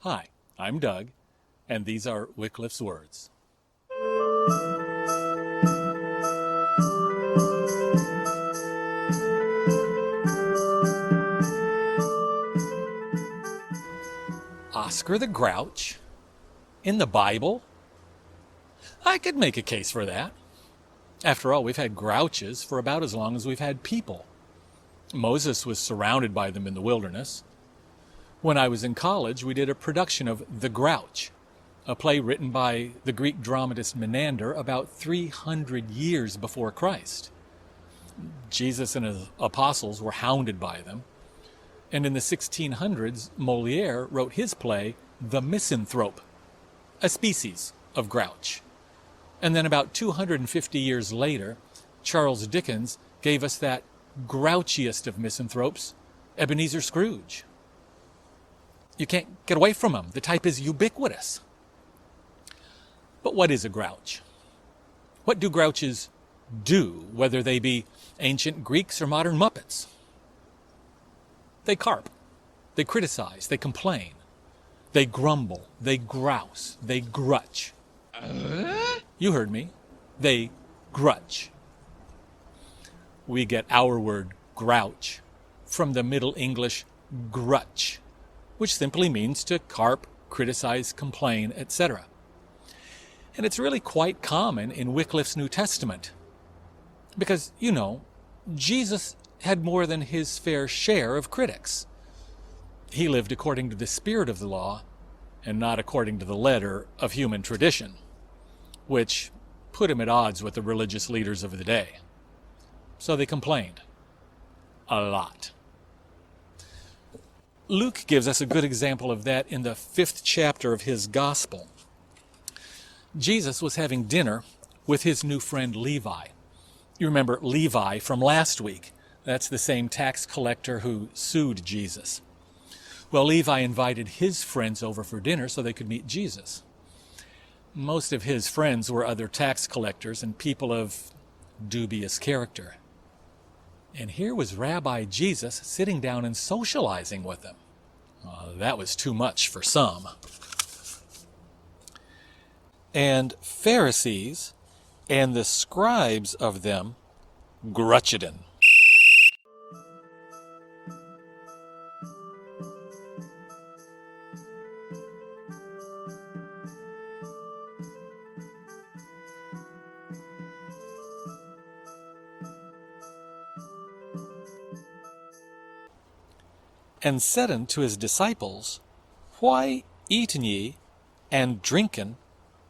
Hi, I'm Doug, and these are Wycliffe's words. Oscar the Grouch? In the Bible? I could make a case for that. After all, we've had grouches for about as long as we've had people. Moses was surrounded by them in the wilderness. When I was in college, we did a production of The Grouch, a play written by the Greek dramatist Menander about 300 years before Christ. Jesus and his apostles were hounded by them. And in the 1600s, Molière wrote his play, The Misanthrope, a species of grouch. And then about 250 years later, Charles Dickens gave us that grouchiest of misanthropes, Ebenezer Scrooge. You can't get away from him. The type is ubiquitous. But what is a grouch? What do grouches do, whether they be ancient Greeks or modern Muppets? They carp, they criticize, they complain, they grumble, they grouse, they grutch. You heard me. They grutch. We get our word grouch from the Middle English grutch, which simply means to carp, criticize, complain, etc. And it's really quite common in Wycliffe's New Testament. Because, Jesus had more than his fair share of critics. He lived according to the spirit of the law and not according to the letter of human tradition, which put him at odds with the religious leaders of the day. So they complained. A lot. Luke gives us a good example of that in the 5th chapter of his gospel. Jesus was having dinner with his new friend Levi. You remember Levi from last week. That's the same tax collector who sued Jesus. Well, Levi invited his friends over for dinner so they could meet Jesus. Most of his friends were other tax collectors and people of dubious character. And here was Rabbi Jesus sitting down and socializing with them. That was too much for some. And Pharisees and the scribes of them grutchedin. And said unto his disciples, Why eaten ye and drinken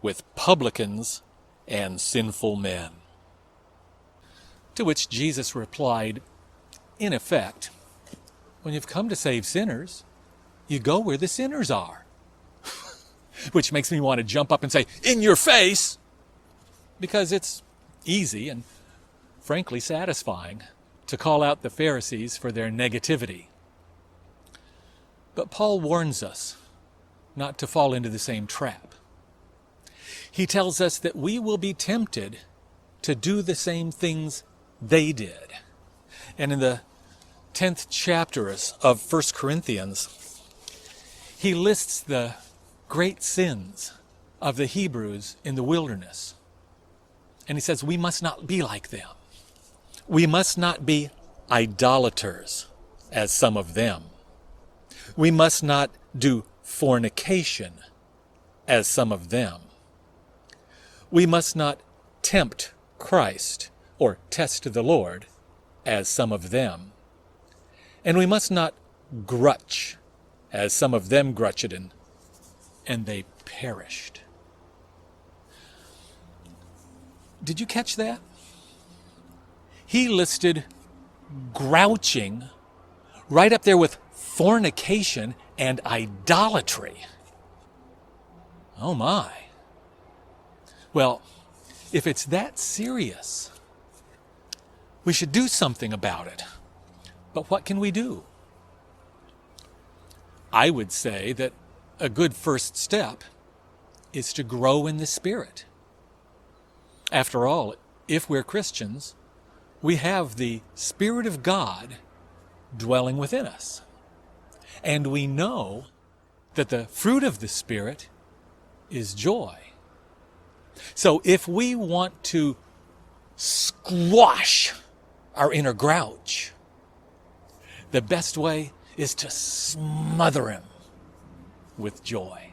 with publicans and sinful men? To which Jesus replied, in effect, when you've come to save sinners, you go where the sinners are. Which makes me want to jump up and say, in your face! Because it's easy and frankly satisfying to call out the Pharisees for their negativity. But Paul warns us not to fall into the same trap. He tells us that we will be tempted to do the same things they did. And in the 10th chapter of 1 Corinthians, he lists the great sins of the Hebrews in the wilderness. And he says we must not be like them. We must not be idolaters, as some of them. We must not do fornication, as some of them. We must not tempt Christ, or test the Lord, as some of them. And we must not grutch, as some of them grutchedin, and they perished. Did you catch that? He listed grouching right up there with fornication and idolatry. Oh my. Well, if it's that serious, we should do something about it. But what can we do? I would say that a good first step is to grow in the Spirit. After all, if we're Christians, we have the Spirit of God dwelling within us. And we know that the fruit of the Spirit is joy. So if we want to squash our inner grouch, the best way is to smother him with joy.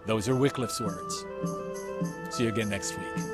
Those are Wycliffe's words. See you again next week.